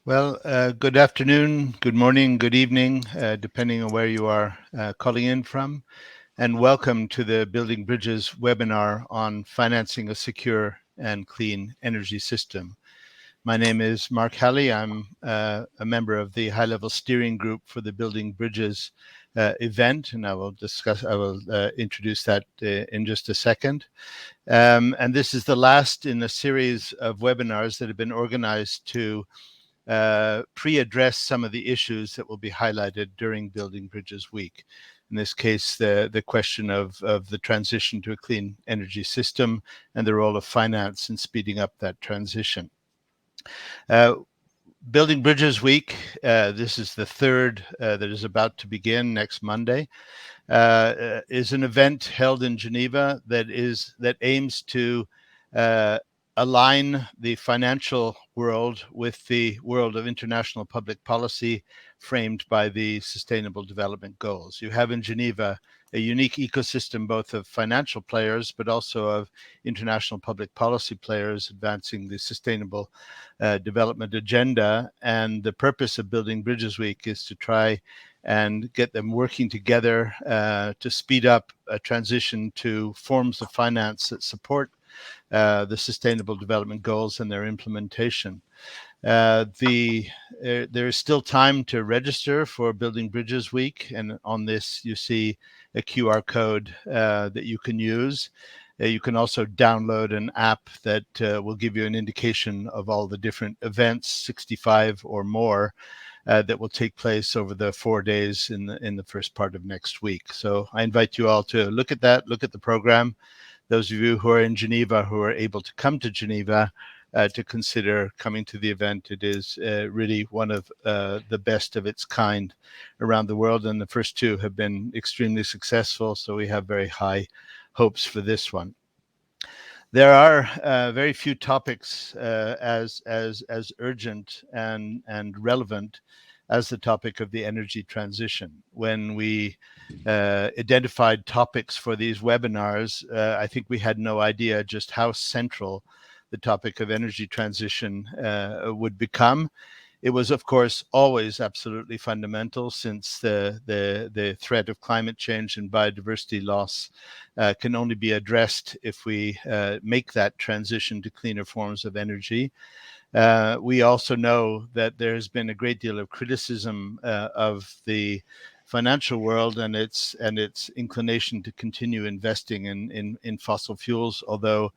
Good afternoon, good morning, good evening, depending on where you are calling in from, and welcome to the Building Bridges webinar on financing a secure and clean energy system. My name is Mark Halley. I'm a member of the high-level steering group for the Building Bridges event, and I will introduce that in just a second. And this is the last in a series of webinars that have been organized to pre-address some of the issues that will be highlighted during Building Bridges Week. In this case, the question of the transition to a clean energy system and the role of finance in speeding up that transition. Building Bridges Week, this is the third that is about to begin next Monday, is an event held in Geneva that aims to align the financial world with the world of international public policy framed by the Sustainable Development Goals. You have in Geneva a unique ecosystem both of financial players but also of international public policy players advancing the Sustainable Development Agenda. And the purpose of Building Bridges Week is to try and get them working together to speed up a transition to forms of finance that support the Sustainable Development Goals and their implementation. There is still time to register for Building Bridges Week, and on this you see a QR code that you can use. You can also download an app that will give you an indication of all the different events, 65 or more, that will take place over the 4 days in the first part of next week. So I invite you all to look at that, look at the program. Those of you who are in Geneva, who are able to come to Geneva, to consider coming to the event. It is really one of the best of its kind around the world, and the first two have been extremely successful, so we have very high hopes for this one. There are very few topics as urgent and relevant as the topic of the energy transition. When we identified topics for these webinars, I think we had no idea just how central the topic of energy transition would become. It was, of course, always absolutely fundamental, since the threat of climate change and biodiversity loss can only be addressed if we make that transition to cleaner forms of energy. We also know that there has been a great deal of criticism of the financial world and its inclination to continue investing in fossil fuels, although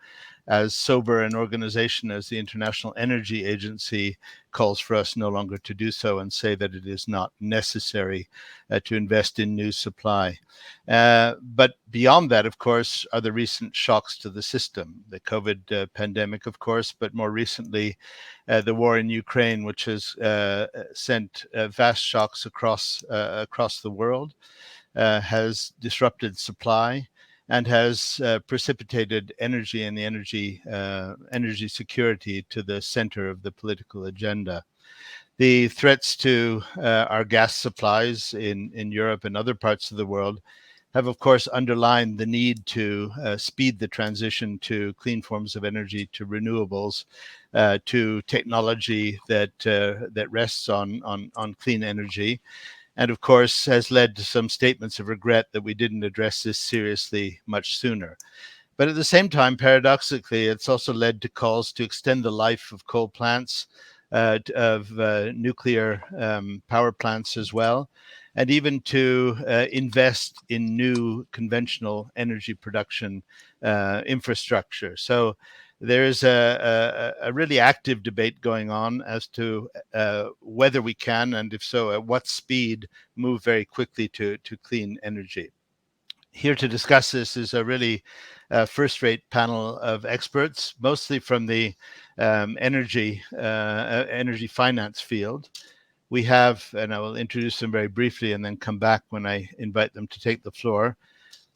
as sober an organization as the International Energy Agency calls for us no longer to do so and say that it is not necessary to invest in new supply. But beyond that, of course, are the recent shocks to the system, the COVID pandemic, of course, but more recently, the war in Ukraine, which has sent vast shocks across the world, has disrupted supply, and has precipitated energy and the energy security to the center of the political agenda. The threats to our gas supplies in Europe and other parts of the world have, of course, underlined the need to speed the transition to clean forms of energy, to renewables, to technology that rests on clean energy, and of course has led to some statements of regret that we didn't address this seriously much sooner. But at the same time, paradoxically, it's also led to calls to extend the life of coal plants, of nuclear power plants as well, and even to invest in new conventional energy production infrastructure. So there is a really active debate going on as to whether we can, and if so, at what speed, move very quickly to clean energy. Here to discuss this is a really first-rate panel of experts, mostly from the energy finance field. We have, and I will introduce them very briefly and then come back when I invite them to take the floor.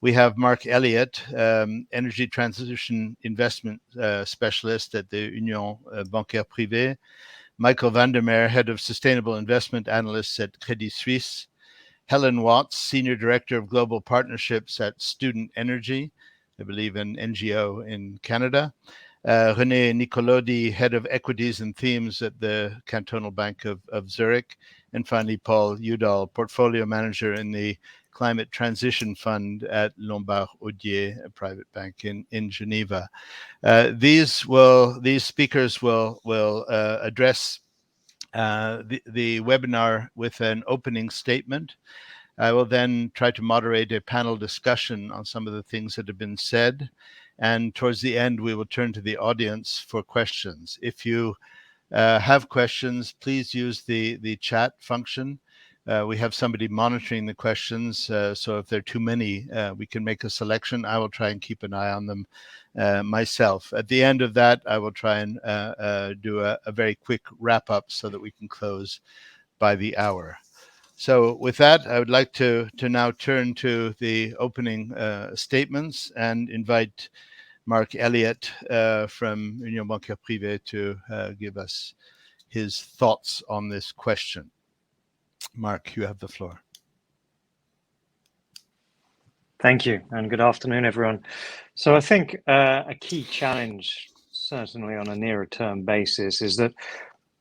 We have Mark Elliott, energy transition investment specialist at the Union Bancaire Privée. Michael Vandermeer, head of sustainable investment analysts at Credit Suisse. Helen Watts, senior director of global partnerships at Student Energy, I believe an NGO in Canada. René Nicolodi, Head of Equities and Themes at the Cantonal Bank of Zurich, and finally Paul Udall, Portfolio Manager in the Climate Transition Fund at Lombard Odier, a private bank in Geneva. These speakers will address the webinar with an opening statement. I will then try to moderate a panel discussion on some of the things that have been said. And towards the end, we will turn to the audience for questions. If you have questions, please use the chat function. We have somebody monitoring the questions, so if there are too many, we can make a selection. I will try and keep an eye on them myself. At the end of that, I will try and do a very quick wrap up so that we can close by the hour. So with that, I would like to now turn to the opening statements and invite Mark Elliott from Union Bancaire Privée to give us his thoughts on this question. Mark, you have the floor. Thank you, and good afternoon, everyone. So I think a key challenge, certainly on a nearer term basis, is that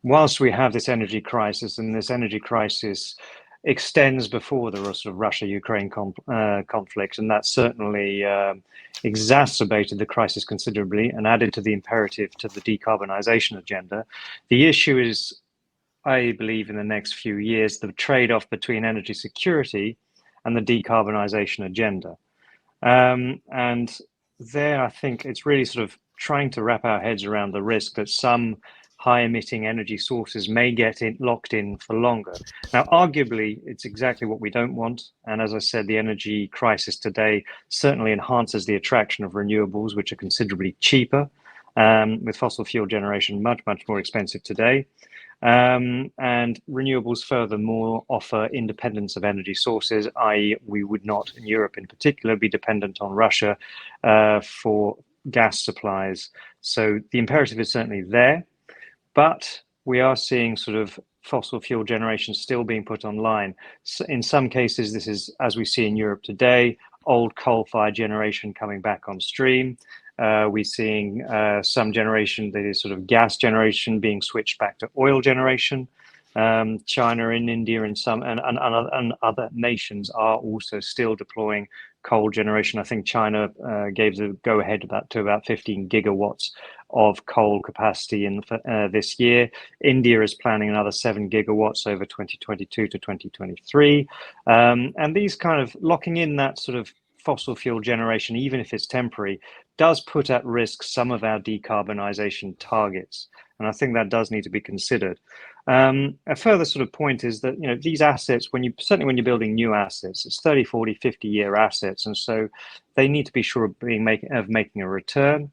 whilst we have this energy crisis, and this energy crisis extends before the sort of Russia-Ukraine conflict, and that certainly exacerbated the crisis considerably and added to the imperative to the decarbonisation agenda. The issue is, I believe, in the next few years, the trade-off between energy security and the decarbonisation agenda. And there, I think it's really sort of trying to wrap our heads around the risk that some high-emitting energy sources may get locked in for longer. Now, arguably, it's exactly what we don't want. And as I said, the energy crisis today certainly enhances the attraction of renewables, which are considerably cheaper, with fossil fuel generation much, much more expensive today. And renewables furthermore offer independence of energy sources, i.e. we would not, in Europe in particular, be dependent on Russia for gas supplies. So the imperative is certainly there, but we are seeing sort of fossil fuel generation still being put online. So in some cases, this is, as we see in Europe today, old coal-fired generation coming back on stream. We're seeing some generation that is sort of gas generation being switched back to oil generation. China and India and some and other nations are also still deploying coal generation. I think China gave the go-ahead to about 15 gigawatts of coal capacity in this year. India is planning another 7 gigawatts over 2022 to 2023. And these kind of locking in that sort of fossil fuel generation, even if it's temporary, does put at risk some of our decarbonisation targets. And I think that does need to be considered. A further sort of point is that, you know, these assets, certainly when you're building new assets, it's 30, 40, 50-year assets. And so they need to be sure of making a return.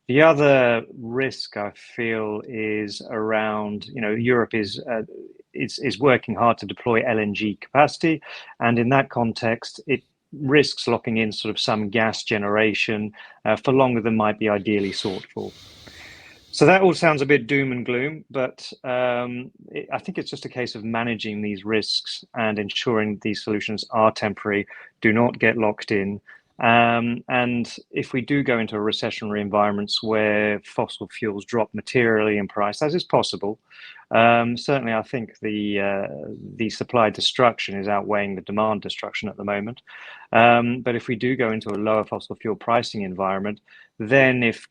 The other risk I feel is around, you know, Europe is working hard to deploy LNG capacity. And in that context, it risks locking in sort of some gas generation for longer than might be ideally sought for. So that all sounds a bit doom and gloom, but I think it's just a case of managing these risks and ensuring these solutions are temporary, do not get locked in. And if we do go into recessionary environments where fossil fuels drop materially in price, as is possible, certainly I think the supply destruction is outweighing the demand destruction at the moment. But if we do go into a lower fossil fuel pricing environment, then if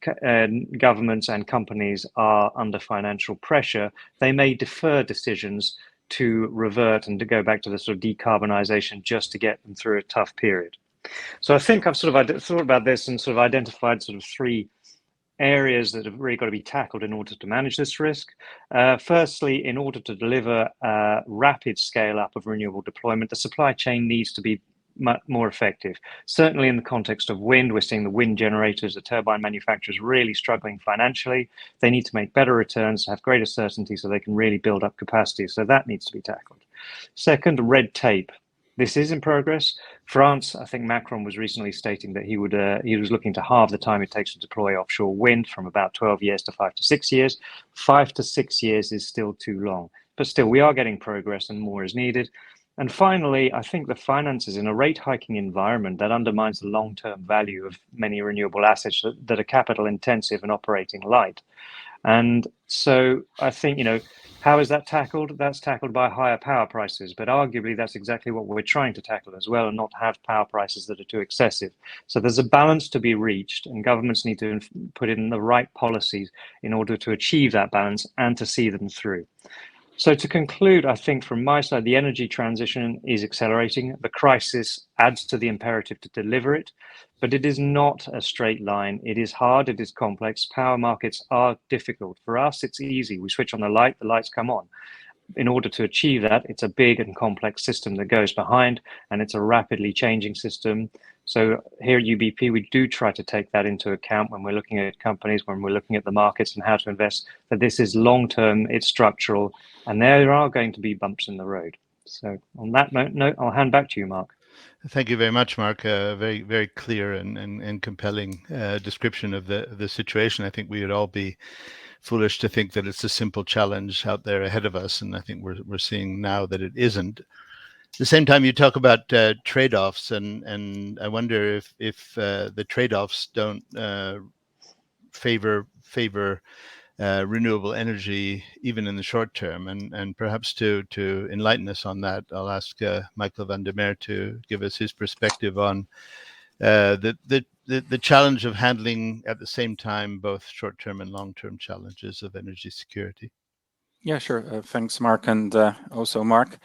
governments and companies are under financial pressure, they may defer decisions to revert and to go back to the sort of decarbonisation just to get them through a tough period. So I think I've sort of thought about this and sort of identified sort of three areas that have really got to be tackled in order to manage this risk. Firstly, in order to deliver a rapid scale up of renewable deployment, the supply chain needs to be much more effective. Certainly in the context of wind, we're seeing the wind generators, the turbine manufacturers really struggling financially. They need to make better returns, have greater certainty so they can really build up capacity. So that needs to be tackled. Second, red tape. This is in progress. France, I think Macron was recently stating that he was looking to halve the time it takes to deploy offshore wind from about 12 years to 5 to 6 years. 5 to 6 years is still too long, but still we are getting progress and more is needed. And finally, I think the finances in a rate hiking environment that undermines the long-term value of many renewable assets that are capital intensive and operating light. And so I think, how is that tackled? That's tackled by higher power prices, but arguably that's exactly what we're trying to tackle as well, and not have power prices that are too excessive. So there's a balance to be reached, and governments need to put in the right policies in order to achieve that balance and to see them through. So to conclude, I think from my side, the energy transition is accelerating. The crisis adds to the imperative to deliver it, but it is not a straight line. It is hard, it is complex. Power markets are difficult. For us, it's easy. We switch on the lights come on. In order to achieve that, it's a big and complex system that goes behind, and it's a rapidly changing system. So here at UBP, we do try to take that into account when we're looking at companies, when we're looking at the markets and how to invest, that this is long-term, it's structural, and there are going to be bumps in the road. So on that note, I'll hand back to you, Mark. Thank you very much, Mark. Very, very clear and compelling description of the situation. I think we would all be foolish to think that it's a simple challenge out there ahead of us, and I think we're seeing now that it isn't. At the same time, you talk about trade-offs, and I wonder if the trade-offs don't favor renewable energy even in the short term, and perhaps to enlighten us on that, I'll ask Michael van der Meer to give us his perspective on the challenge of handling at the same time both short-term and long-term challenges of energy security. Yeah, sure. Thanks, Mark, and also Mark.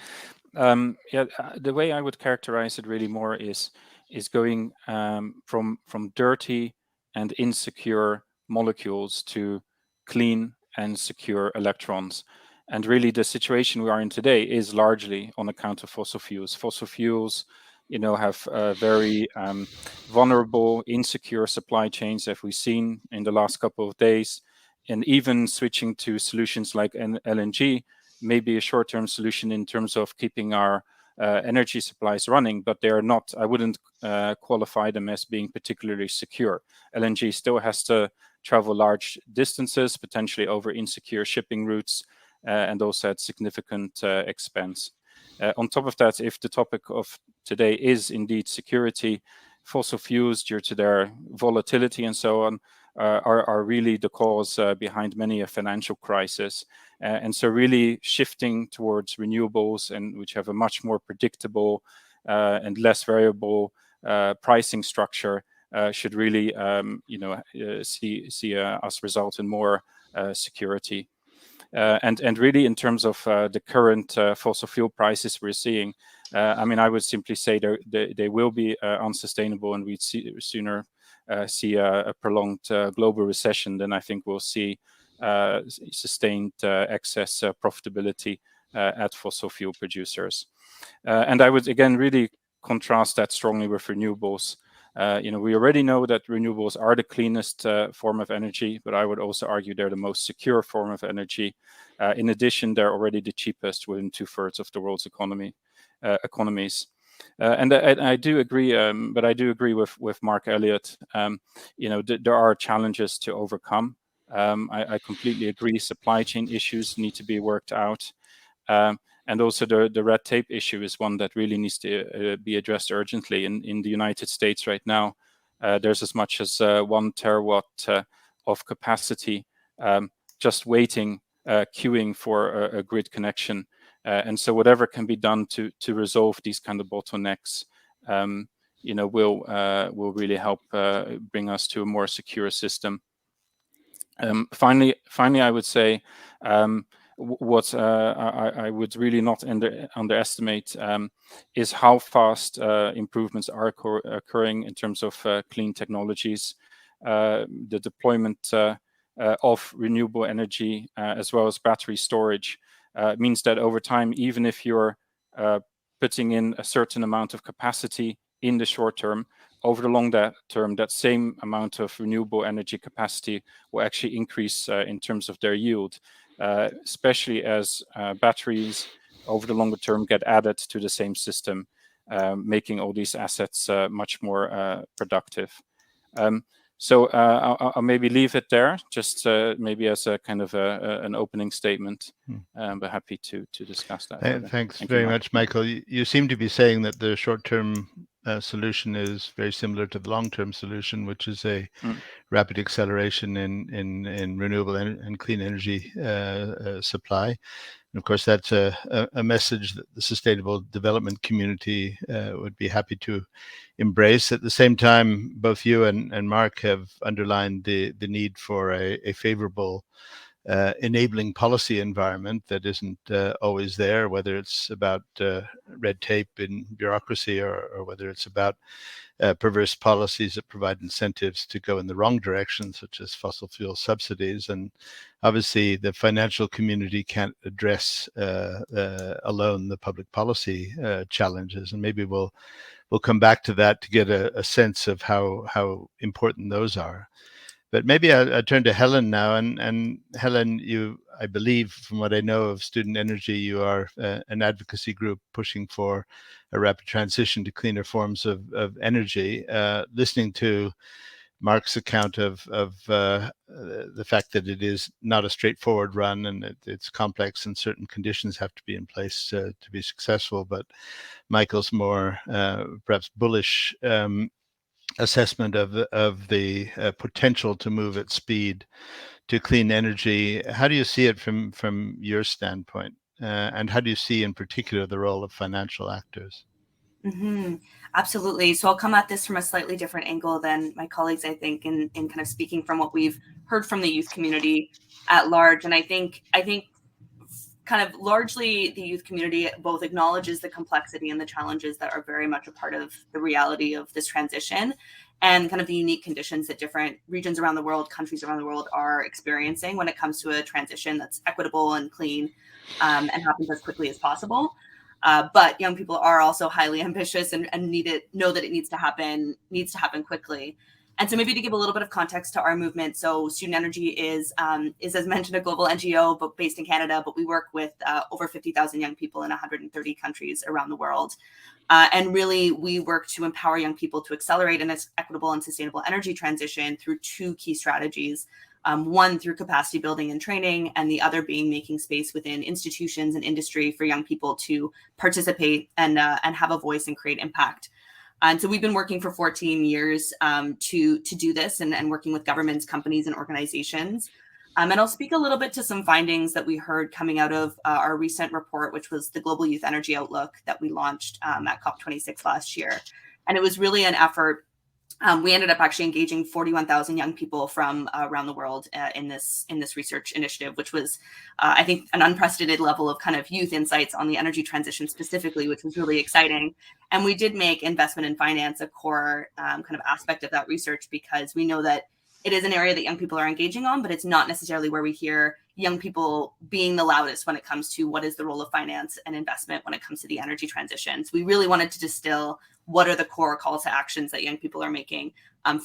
The way I would characterize it really more is going from dirty and insecure molecules to clean and secure electrons. And really, the situation we are in today is largely on account of fossil fuels. Fossil fuels, have very vulnerable, insecure supply chains, as we've seen in the last couple of days. And even switching to solutions like LNG may be a short-term solution in terms of keeping our energy supplies running, but they are not, I wouldn't qualify them as being particularly secure. LNG still has to travel large distances, potentially over insecure shipping routes, and also at significant expense. On top of that, if the topic of today is indeed security, fossil fuels, due to their volatility and so on, are really the cause behind many a financial crisis. And so really shifting towards renewables, and which have a much more predictable and less variable pricing structure, should really see us result in more security. And really, in terms of the current fossil fuel prices we're seeing, I would simply say they will be unsustainable, and we'd sooner see a prolonged global recession than I think we'll see sustained excess profitability at fossil fuel producers. And I would again really contrast that strongly with renewables. We already know that renewables are the cleanest form of energy, but I would also argue they're the most secure form of energy. In addition, they're already the cheapest within 2/3 of the world's economies. And I do agree, but I do agree with Mark Elliott. There are challenges to overcome. I completely agree. Supply chain issues need to be worked out. And also the red tape issue is one that really needs to be addressed urgently. In the United States right now, there's as much as 1 terawatt of capacity just waiting, queuing for a grid connection. And so whatever can be done to resolve these kind of bottlenecks, will really help bring us to a more secure system. Finally, I would say what I would really not underestimate is how fast improvements are occurring in terms of clean technologies. The deployment of renewable energy as well as battery storage means that over time, even if you're putting in a certain amount of capacity in the short term, over the long term, that same amount of renewable energy capacity will actually increase in terms of their yield, especially as batteries over the longer term get added to the same system, making all these assets much more productive. So I'll maybe leave it there, just maybe as a kind of an opening statement, but happy to discuss that further. Thanks Thank very you, Mark. much, Michael. You seem to be saying that the short-term solution is very similar to the long-term solution, which is a rapid acceleration in renewable and clean energy supply. And of course, that's a message that the sustainable development community would be happy to embrace. At the same time, both you and Mark have underlined the need for a favorable enabling policy environment that isn't always there, whether it's about red tape in bureaucracy or whether it's about perverse policies that provide incentives to go in the wrong direction, such as fossil fuel subsidies. And obviously, the financial community can't address alone the public policy challenges. And maybe we'll come back to that to get a sense of how important those are. But maybe I turn to Helen now. And Helen, you, I believe, from what I know of Student Energy, you are an advocacy group pushing for a rapid transition to cleaner forms of energy. Listening to Mark's account of the fact that it is not a straightforward run and it's complex and certain conditions have to be in place to be successful. But Michael's more perhaps bullish assessment of the potential to move at speed to clean energy. How do you see it from your standpoint? And how do you see in particular the role of financial actors? Absolutely. So I'll come at this from a slightly different angle than my colleagues, I think, in kind of speaking from what we've heard from the youth community at large. And I think kind of largely the youth community both acknowledges the complexity and the challenges that are very much a part of the reality of this transition and kind of the unique conditions that different regions around the world, countries around the world are experiencing when it comes to a transition that's equitable and clean and happens as quickly as possible. But young people are also highly ambitious and know that it needs to happen quickly. And so maybe to give a little bit of context to our movement. So Student Energy is as mentioned, a global NGO, but based in Canada, but we work with over 50,000 young people in 130 countries around the world. And really, we work to empower young people to accelerate an equitable and sustainable energy transition through two key strategies. One through capacity building and training, and the other being making space within institutions and industry for young people to participate and have a voice and create impact. And so we've been working for 14 years to do this and working with governments, companies, and organizations. And I'll speak a little bit to some findings that we heard coming out of our recent report, which was the Global Youth Energy Outlook that we launched at COP26 last year. And it was really an effort. We ended up actually engaging 41,000 young people from around the world in this research initiative, which was, I think, an unprecedented level of kind of youth insights on the energy transition specifically, which was really exciting. And we did make investment in finance a core kind of aspect of that research because we know that it is an area that young people are engaging on, but it's not necessarily where we hear young people being the loudest when it comes to what is the role of finance and investment when it comes to the energy transition. So we really wanted to distill what are the core call to actions that young people are making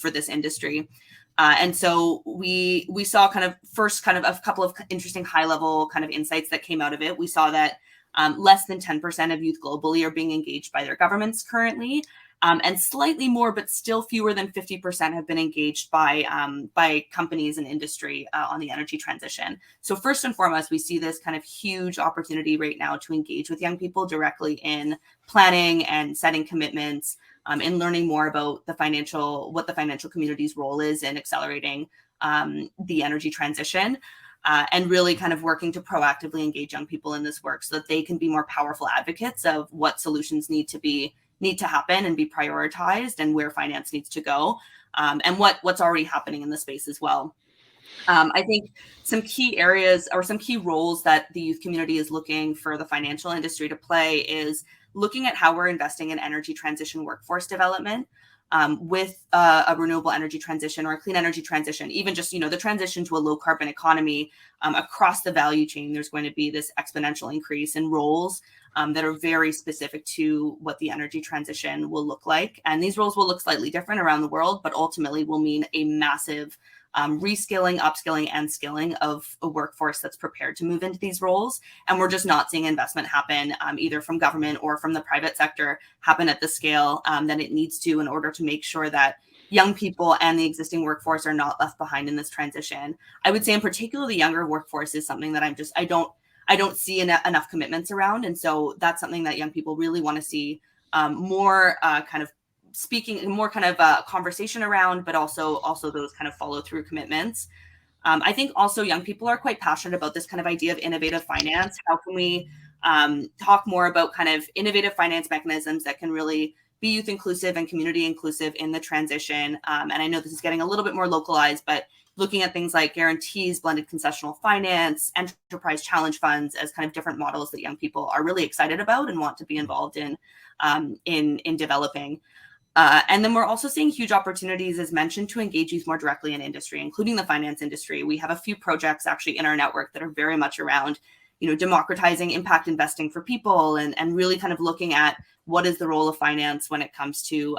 for this industry. And so we saw kind of first kind of a couple of interesting high level kind of insights that came out of it. We saw that less than 10% of youth globally are being engaged by their governments currently. And slightly more, but still fewer than 50% have been engaged by companies and industry on the energy transition. So first and foremost, we see this kind of huge opportunity right now to engage with young people directly in planning and setting commitments, in learning more about what the financial community's role is in accelerating the energy transition. And really kind of working to proactively engage young people in this work so that they can be more powerful advocates of what solutions need to happen and be prioritized and where finance needs to go, and what's already happening in the space as well. I think some key areas or some key roles that the youth community is looking for the financial industry to play is looking at how we're investing in energy transition workforce development with a renewable energy transition or a clean energy transition, even just, the transition to a low carbon economy across the value chain. There's going to be this exponential increase in roles that are very specific to what the energy transition will look like. And these roles will look slightly different around the world, but ultimately will mean a massive reskilling, upskilling, and skilling of a workforce that's prepared to move into these roles. And we're just not seeing investment happen either from government or from the private sector happen at the scale that it needs to in order to make sure that young people and the existing workforce are not left behind in this transition. I would say in particular, the younger workforce is something that I don't see enough commitments around. And so that's something that young people really want to see more kind of speaking, more kind of conversation around, but also those kind of follow through commitments. I think also young people are quite passionate about this kind of idea of innovative finance. How can we talk more about kind of innovative finance mechanisms that can really be youth inclusive and community inclusive in the transition? And I know this is getting a little bit more localized, but looking at things like guarantees, blended concessional finance, enterprise challenge funds as kind of different models that young people are really excited about and want to be involved in developing. And then we're also seeing huge opportunities, as mentioned, to engage youth more directly in industry, including the finance industry. We have a few projects actually in our network that are very much around, democratizing impact investing for people and really kind of looking at what is the role of finance when it comes to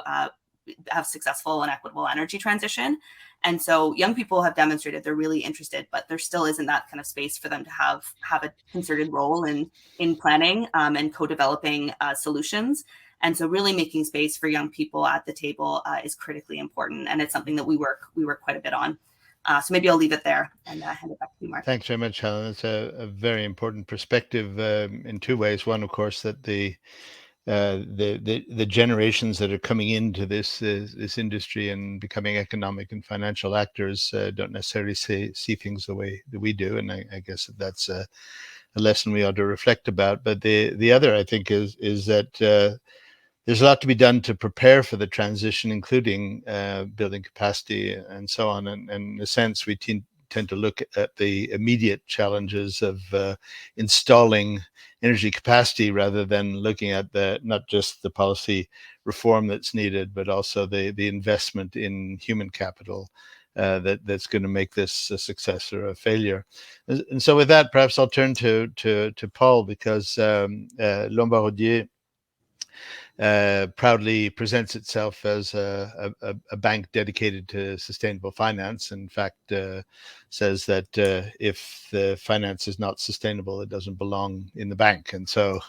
have successful and equitable energy transition. And so young people have demonstrated they're really interested, but there still isn't that kind of space for them to have a concerted role in planning and co-developing solutions. And so really making space for young people at the table is critically important. And it's something that we work quite a bit on. So maybe I'll leave it there and hand it back to you, Mark. Thanks very much, Helen. It's a very important perspective in two ways. One, of course, that the generations that are coming into this industry and becoming economic and financial actors don't necessarily see things the way that we do, and I guess that's a lesson we ought to reflect about. But the other, I think, is that there's a lot to be done to prepare for the transition, including building capacity and so on. And in a sense, we tend to look at the immediate challenges of installing energy capacity rather than looking at not just the policy reform that's needed, but also the investment in human capital that's going to make this a success or a failure. And so with that, perhaps I'll turn to Paul, because Lombard-Odier proudly presents itself as a bank dedicated to sustainable finance. In fact, says that if the finance is not sustainable, it doesn't belong in the bank. And so,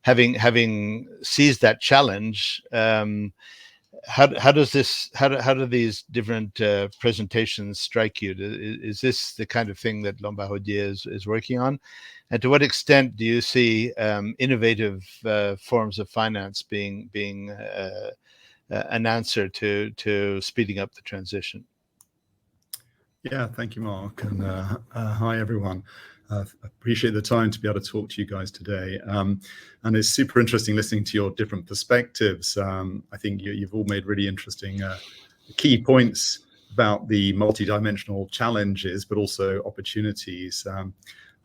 having seized that challenge, how do these different presentations strike you? Is this the kind of thing that Lombard-Odier is working on? And to what extent do you see innovative forms of finance being an answer to speeding up the transition? Yeah, thank you, Mark, and hi everyone. Appreciate the time to be able to talk to you guys today, and it's super interesting listening to your different perspectives. I think you've all made really interesting key points about the multidimensional challenges, but also opportunities.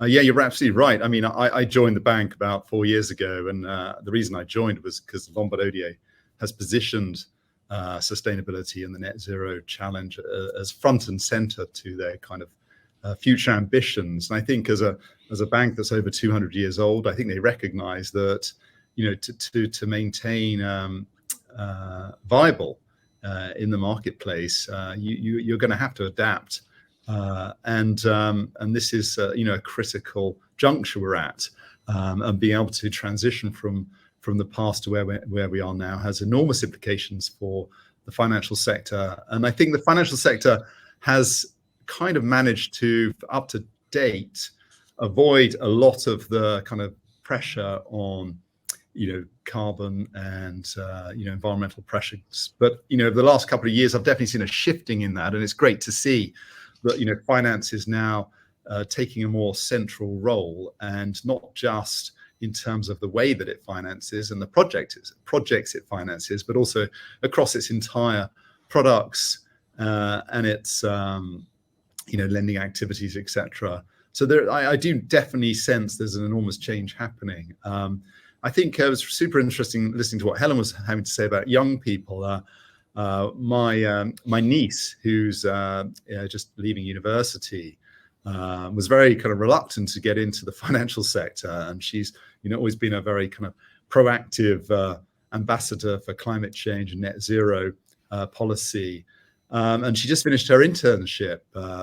Yeah, you're absolutely right. I mean, I joined the bank about 4 years ago, and the reason I joined was because Lombard-Odier has positioned sustainability and the net zero challenge as front and center to their kind of future ambitions. And I think as a bank that's over 200 years old, I think they recognize that, to maintain viable in the marketplace, you're going to have to adapt. And this is a critical juncture we're at, and being able to transition from the past to where we are now has enormous implications for the financial sector. And I think the financial sector has kind of managed to, up to date, avoid a lot of the kind of pressure on carbon and environmental pressures. But over the last couple of years, I've definitely seen a shifting in that, and it's great to see that finance is now taking a more central role, and not just in terms of the way that it finances and the projects it finances, but also across its entire products and its lending activities, etc. So I do definitely sense there's an enormous change happening. I think it was super interesting listening to what Helen was having to say about young people. My niece, who's just leaving university, was very kind of reluctant to get into the financial sector, and she's always been a very kind of proactive ambassador for climate change and net zero policy. And she just finished her internship,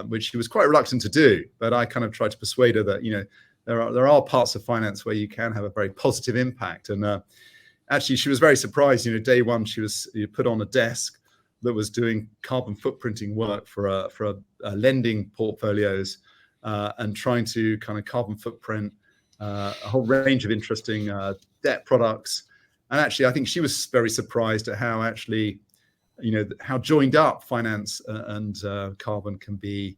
which she was quite reluctant to do. But I kind of tried to persuade her that there are parts of finance where you can have a very positive impact. And actually, she was very surprised. Day one, she was put on a desk that was doing carbon footprinting work for lending portfolios and trying to kind of carbon footprint a whole range of interesting debt products. And actually, I think she was very surprised at how actually, how joined up finance and carbon can be.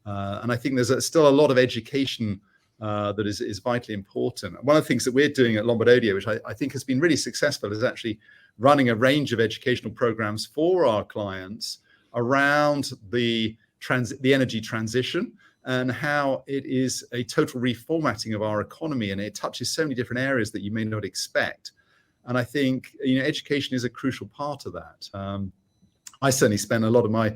And I think there's still a lot of education that is vitally important. One of the things that we're doing at Lombard Odier, which I think has been really successful, is actually running a range of educational programs for our clients around the energy transition and how it is a total reformatting of our economy, and it touches so many different areas that you may not expect. And I think education is a crucial part of that. I certainly spent a lot of my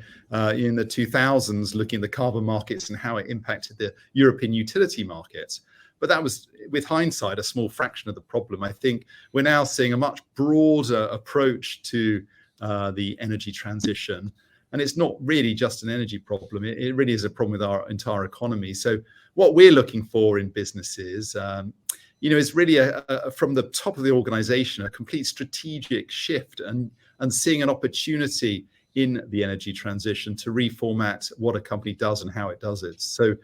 in the 2000s looking at the carbon markets and how it impacted the European utility markets. But that was, with hindsight, a small fraction of the problem. I think we're now seeing a much broader approach to the energy transition. And it's not really just an energy problem. It really is a problem with our entire economy. So what we're looking for in businesses, is really from the top of the organization, a complete strategic shift and seeing an opportunity in the energy transition to reformat what a company does and how it does it. So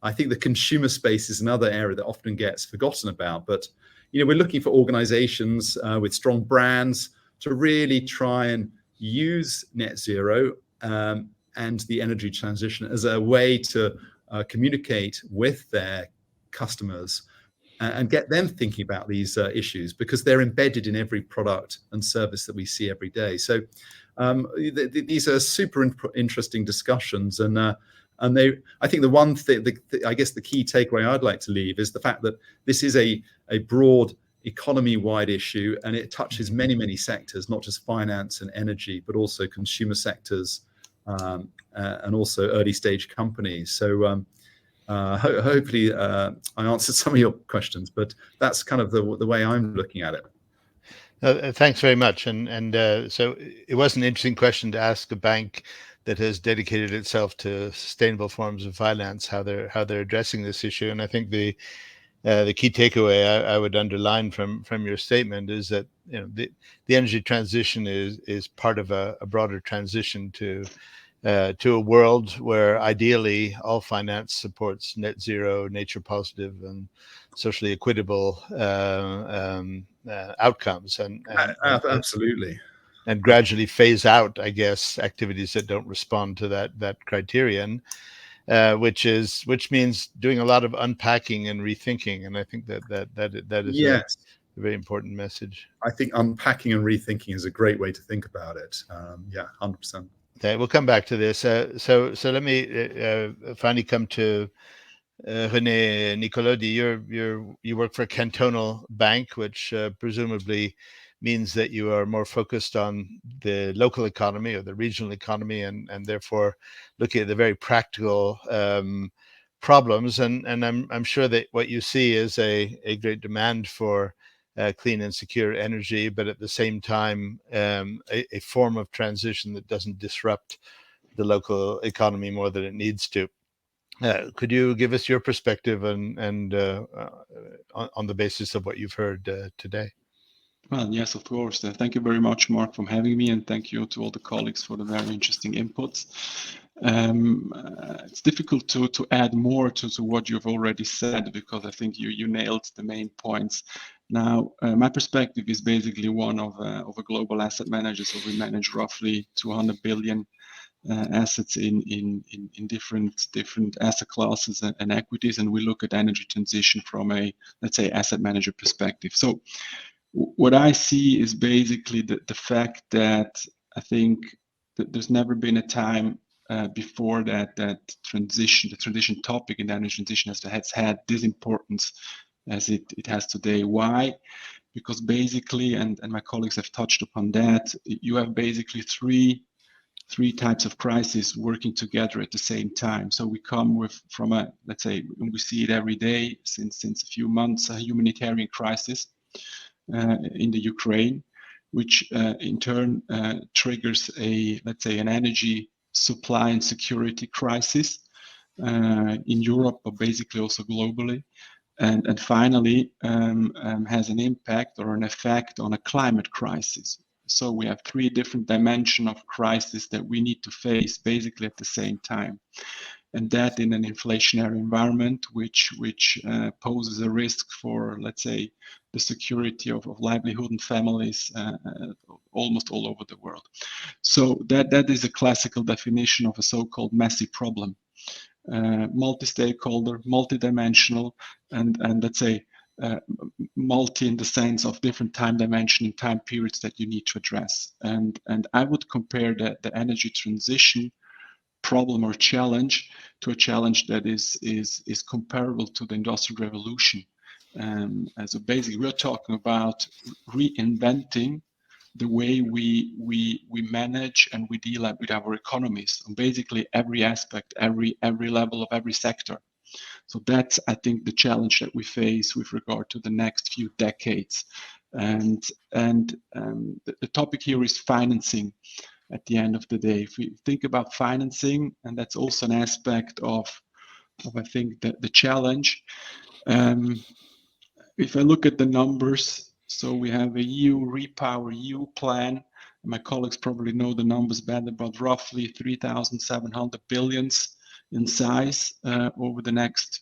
I think the consumer space is another area that often gets forgotten about. But we're looking for organizations with strong brands to really try and use net zero and the energy transition as a way to communicate with their customers and get them thinking about these issues, because they're embedded in every product and service that we see every day. So these are super interesting discussions, and I think the one thing, I guess the key takeaway I'd like to leave is the fact that this is a broad economy-wide issue, and it touches many, many sectors, not just finance and energy, but also consumer sectors and also early-stage companies. So hopefully I answered some of your questions, but that's kind of the way I'm looking at it. Thanks very much. And so it was an interesting question to ask a bank that has dedicated itself to sustainable forms of finance, how they're addressing this issue. And I think the key takeaway I would underline from your statement is that the energy transition is part of a broader transition to a world where ideally all finance supports net zero, nature positive, and socially equitable outcomes, and absolutely, and gradually phase out, I guess, activities that don't respond to that criterion, which means doing a lot of unpacking and rethinking. And I think that is yes, a very important message. I think unpacking and rethinking is a great way to think about it. 100%. Okay, we'll come back to this. So let me finally come to René Nicolodi. You work for a cantonal bank, which presumably means that you are more focused on the local economy or the regional economy, and therefore looking at the very practical problems. And I'm sure that what you see is a great demand for clean and secure energy, but at the same time, a form of transition that doesn't disrupt the local economy more than it needs to. Could you give us your perspective and on the basis of what you've heard today? Well, yes, of course. Thank you very much, Mark, for having me, and thank you to all the colleagues for the very interesting inputs. It's difficult to add more to what you've already said, because I think you nailed the main points. Now, my perspective is basically one of a global asset manager. So we manage roughly 200 billion assets in different asset classes and equities, and we look at energy transition from a, let's say, asset manager perspective. So what I see is basically the fact that I think that there's never been a time before that the transition topic in the energy transition has had this importance as it has today. Why? Because basically, and my colleagues have touched upon that, you have basically three types of crises working together at the same time. So we come from a, let's say, we see it every day since a few months, a humanitarian crisis in the Ukraine, which in turn triggers let's say, an energy supply and security crisis in Europe, but basically also globally. And finally has an impact or an effect on a climate crisis. So we have 3 different dimensions of crisis that we need to face basically at the same time. And that in an inflationary environment, which poses a risk for, let's say, the security of livelihood and families almost all over the world. So that is a classical definition of a so-called messy problem. Multi-stakeholder, multi-dimensional, and let's say multi in the sense of different time dimension and time periods that you need to address. And I would compare the energy transition problem or challenge to a challenge that is comparable to the Industrial Revolution. So basically, we're talking about reinventing the way we manage and we deal with our economies on basically every aspect, every level of every sector. So that's, I think, the challenge that we face with regard to the next few decades. And the topic here is financing. At the end of the day, if we think about financing, and that's also an aspect of I think the challenge. If I look at the numbers, so we have a EU Repower EU plan. My colleagues probably know the numbers better, but roughly 3,700 billions in size over the next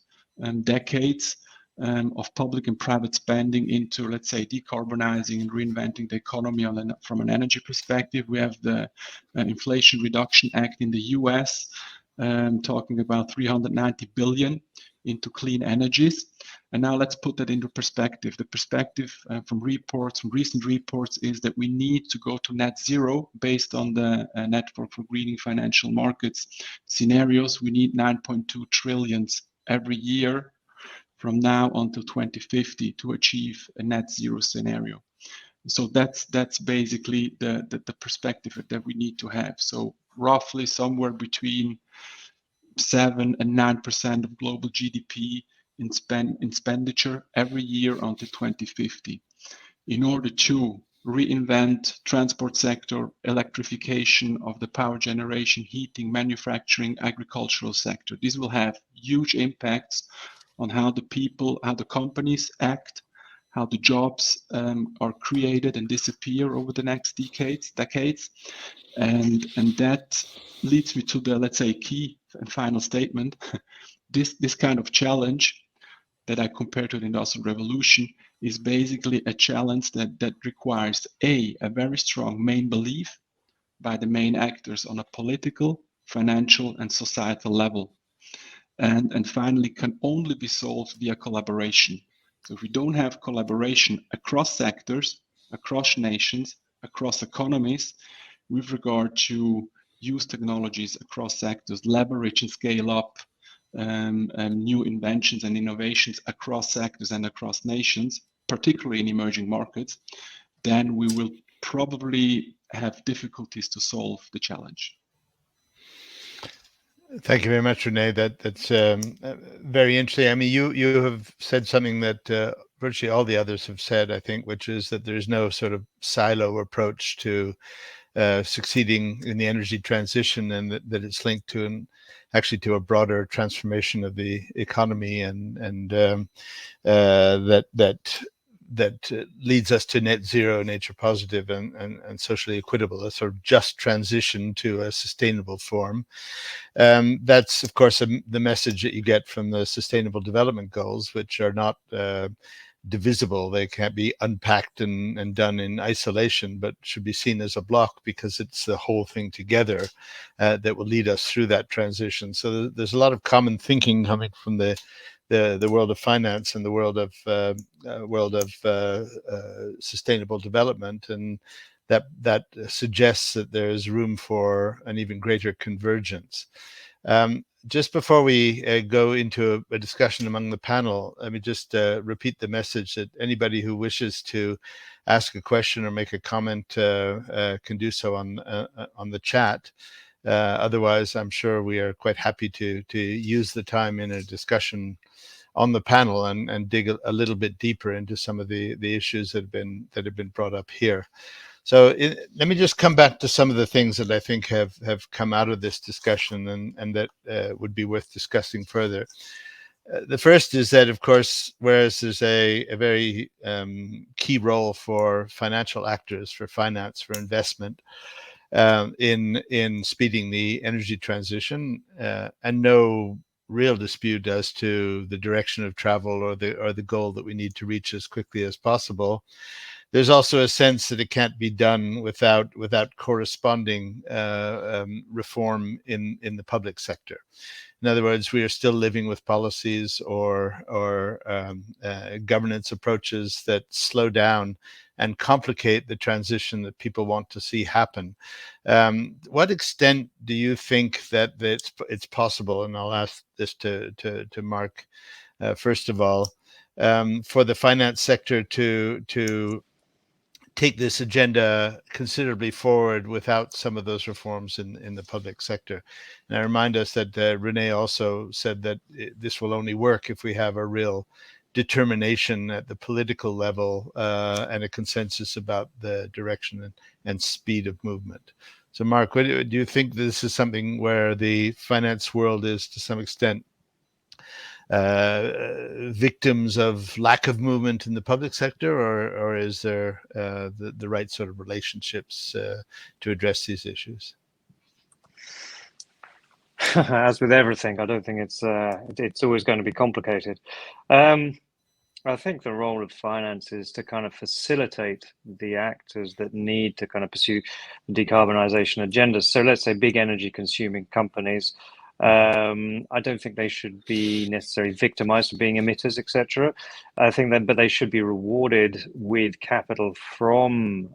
decades of public and private spending into, let's say, decarbonizing and reinventing the economy from an energy perspective. We have the Inflation Reduction Act in the US, talking about 390 billion into clean energies. And now let's put that into perspective. The perspective from recent reports, is that we need to go to net zero based on the Network for Greening Financial Markets scenarios. We need 9.2 trillions every year from now until 2050 to achieve a net zero scenario. So that's basically the perspective that we need to have. So roughly somewhere between 7 and 9% of global GDP in expenditure every year until 2050 in order to reinvent transport sector, electrification of the power generation, heating, manufacturing, agricultural sector. This will have huge impacts on how the people, how the companies act, how the jobs are created and disappear over the next decades. And that leads me to the, let's say, key and final statement. This kind of challenge that I compare to the Industrial Revolution is basically a challenge that requires a very strong main belief by the main actors on a political, financial, and societal level. And finally, can only be solved via collaboration. So if we don't have collaboration across sectors, across nations, across economies, with regard to use technologies across sectors, leverage and scale up new inventions and innovations across sectors and across nations, particularly in emerging markets, then we will probably have difficulties to solve the challenge. Thank you very much, Rene. That's very interesting. I mean, you have said something that virtually all the others have said, I think, which is that there's no sort of silo approach to succeeding in the energy transition, and that it's linked to actually to a broader transformation of the economy, and that leads us to net zero, nature positive, and socially equitable, a sort of just transition to a sustainable form. That's, of course, the message that you get from the Sustainable Development Goals, which are not divisible. They can't be unpacked and done in isolation, but should be seen as a block, because it's the whole thing together that will lead us through that transition. So there's a lot of common thinking coming from the world of finance and the world of sustainable development, and that suggests that there's room for an even greater convergence. Just before we go into a discussion among the panel, let me just repeat the message that anybody who wishes to ask a question or make a comment can do so on the chat. Otherwise, I'm sure we are quite happy to use the time in a discussion on the panel and dig a little bit deeper into some of the issues that have been brought up here. So let me just come back to some of the things that I think have come out of this discussion and that would be worth discussing further. The first is that, of course, whereas there's a very key role for financial actors, for finance, for investment, in speeding the energy transition, and no real dispute as to the direction of travel or the goal that we need to reach as quickly as possible. There's also a sense that it can't be done without corresponding reform in the public sector. In other words, we are still living with policies or governance approaches that slow down and complicate the transition that people want to see happen. What extent do you think that it's possible? And I'll ask this to Mark first of all, for the finance sector to take this agenda considerably forward without some of those reforms in the public sector. And I remind us that Renee also said that this will only work if we have a real determination at the political level and a consensus about the direction and speed of movement. So Mark, do you think this is something where the finance world is to some extent victims of lack of movement in the public sector, or is there the right sort of relationships to address these issues? As with everything, I don't think it's always going to be complicated. I think the role of finance is to kind of facilitate the actors that need to kind of pursue the decarbonisation agendas. So let's say big energy consuming companies. I don't think they should be necessarily victimized for being emitters, etc. I think that, but they should be rewarded with capital from,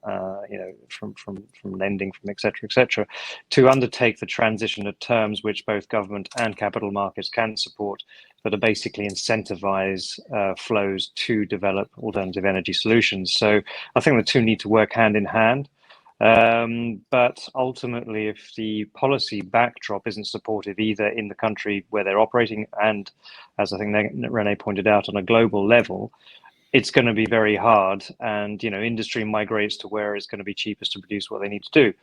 from lending, from etc., to undertake the transition at terms which both government and capital markets can support, that are basically incentivize flows to develop alternative energy solutions. So I think the two need to work hand in hand. But ultimately, if the policy backdrop isn't supportive either in the country where they're operating and, as I think Renee pointed out, on a global level, it's going to be very hard. And, industry migrates to where it's going to be cheapest to produce what they need to do.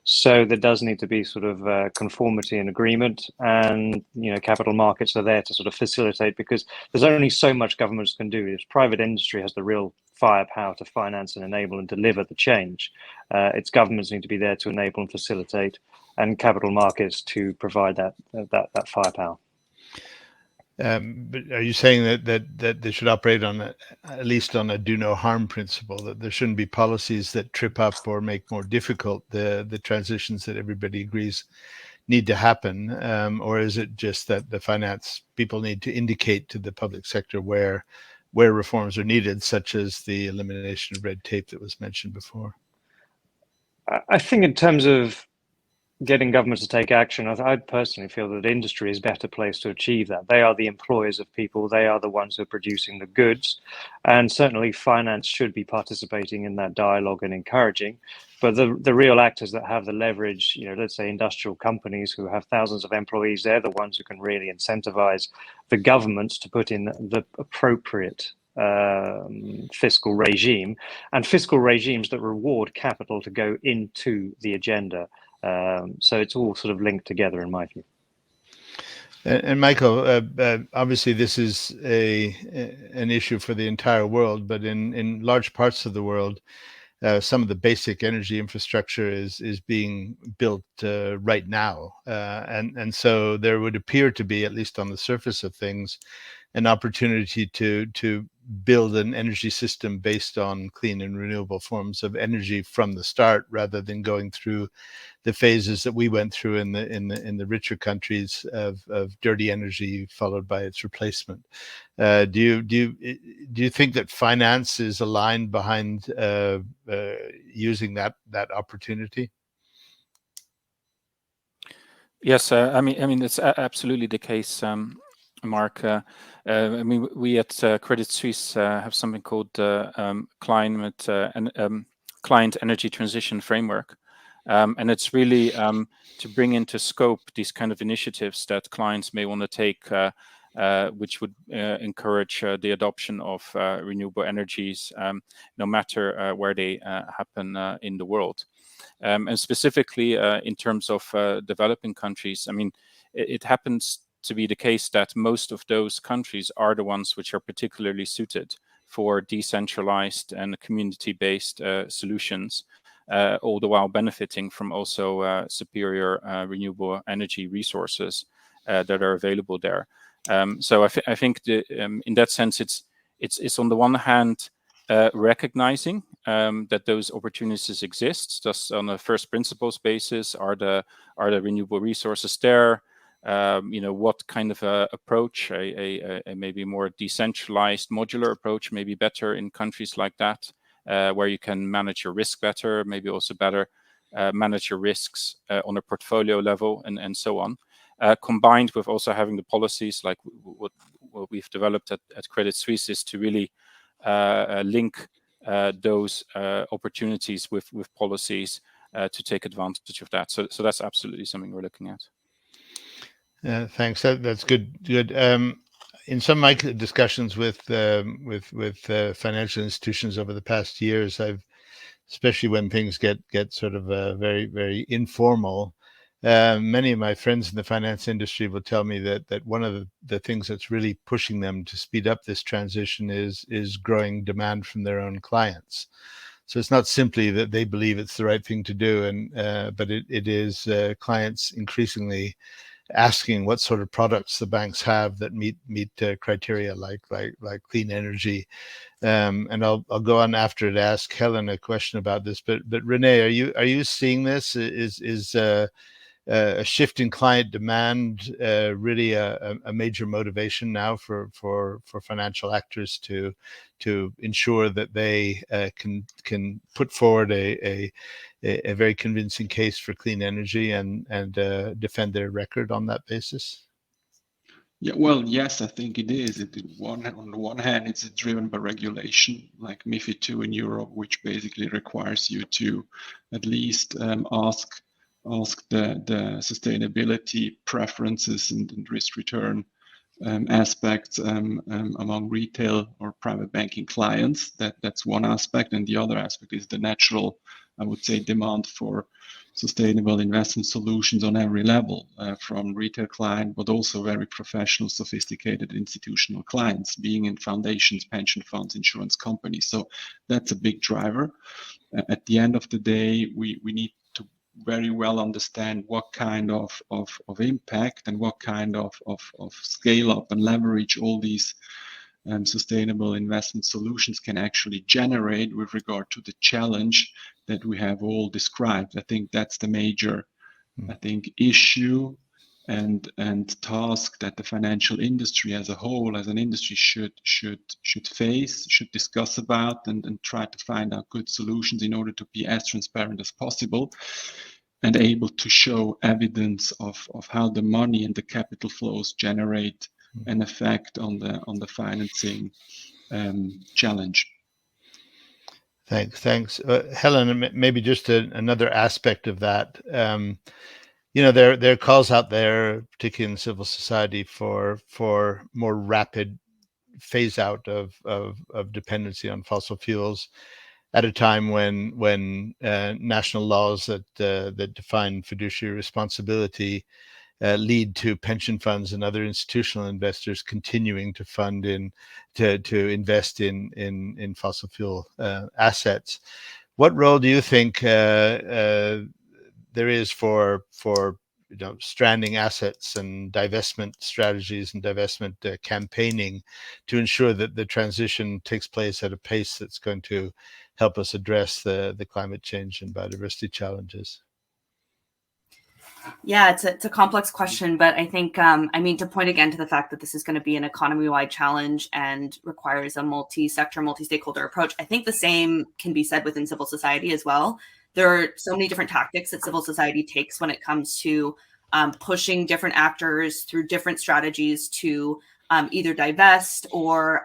So there does need to be sort of conformity and agreement, and, capital markets are there to sort of facilitate, because there's only so much governments can do. If private industry has the real firepower to finance and enable and deliver the change, its governments need to be there to enable and facilitate, and capital markets to provide that firepower. But are you saying that they should operate on at least on a do no harm principle, that there shouldn't be policies that trip up or make more difficult the transitions that everybody agrees need to happen? Or is it just that the finance people need to indicate to the public sector where reforms are needed, such as the elimination of red tape that was mentioned before? I think in terms of getting governments to take action, I personally feel that industry is better placed to achieve that. They are the employers of people. They are the ones who are producing the goods. And certainly finance should be participating in that dialogue and encouraging. But the real actors that have the leverage, let's say industrial companies who have thousands of employees, they're the ones who can really incentivize the governments to put in the appropriate fiscal regime, and fiscal regimes that reward capital to go into the agenda. So it's all sort of linked together, in my view. And Michael, obviously this is an issue for the entire world, but in large parts of the world, some of the basic energy infrastructure is being built right now, and so there would appear to be, at least on the surface of things, an opportunity to build an energy system based on clean and renewable forms of energy from the start, rather than going through the phases that we went through in the richer countries of dirty energy followed by its replacement. Do you think that finance is aligned behind using that opportunity? Yes, I mean it's absolutely the case, Mark. We at Credit Suisse have something called Client Energy Transition Framework, and it's really to bring into scope these kind of initiatives that clients may want to take, which would encourage the adoption of renewable energies, no matter where they happen in the world. And specifically in terms of developing countries, I mean, it happens to be the case that most of those countries are the ones which are particularly suited for decentralized and community-based solutions, all the while benefiting from also superior renewable energy resources that are available there. So I think in that sense, it's on the one hand recognizing that those opportunities exist, just on a first principles basis. Are the renewable resources there? What kind of approach, a maybe more decentralized modular approach may be better in countries like that, where you can manage your risk better, maybe also better manage your risks on a portfolio level, and so on. Combined with also having the policies like what we've developed at Credit Suisse is to really link those opportunities with policies to take advantage of that. So that's absolutely something we're looking at. Thanks. That's good. In some of my discussions with financial institutions over the past years, especially when things get sort of very, very informal, many of my friends in the finance industry will tell me that one of the things that's really pushing them to speed up this transition is growing demand from their own clients. So it's not simply that they believe it's the right thing to do, but it is clients increasingly asking what sort of products the banks have that meet criteria like clean energy. And I'll go on after to ask Helen a question about this. But Renee, are you seeing this? Is a shift in client demand really a major motivation now for financial actors to ensure that they can put forward a very convincing case for clean energy and defend their record on that basis? Yeah, well, yes, I think it is. On the one hand, it's driven by regulation, like MiFID II in Europe, which basically requires you to at least ask the sustainability preferences and risk return aspects among retail or private banking clients. That's one aspect, and the other aspect is the natural, I would say, demand for sustainable investment solutions on every level, from retail client, but also very professional, sophisticated institutional clients, being in foundations, pension funds, insurance companies. So that's a big driver. At the end of the day, we need to very well understand what kind of impact and what kind of scale up and leverage all these sustainable investment solutions can actually generate with regard to the challenge that we have all described. I think that's the major, issue and task that the financial industry as a whole, as an industry, should face, should discuss about, and try to find out good solutions in order to be as transparent as possible and able to show evidence of how the money and the capital flows generate an effect on the financing challenge. Thanks. Helen, maybe just another aspect of that. There are calls out there, particularly in civil society, for more rapid phase out of dependency on fossil fuels at a time when national laws that define fiduciary responsibility lead to pension funds and other institutional investors continuing to to invest in fossil fuel assets. What role do you think there is for stranding assets and divestment strategies and divestment campaigning to ensure that the transition takes place at a pace that's going to help us address the climate change and biodiversity challenges? Yeah, it's a complex question, but I think, to point again to the fact that this is going to be an economy-wide challenge and requires a multi-sector, multi-stakeholder approach. I think the same can be said within civil society as well. There are so many different tactics that civil society takes when it comes to pushing different actors through different strategies to either divest or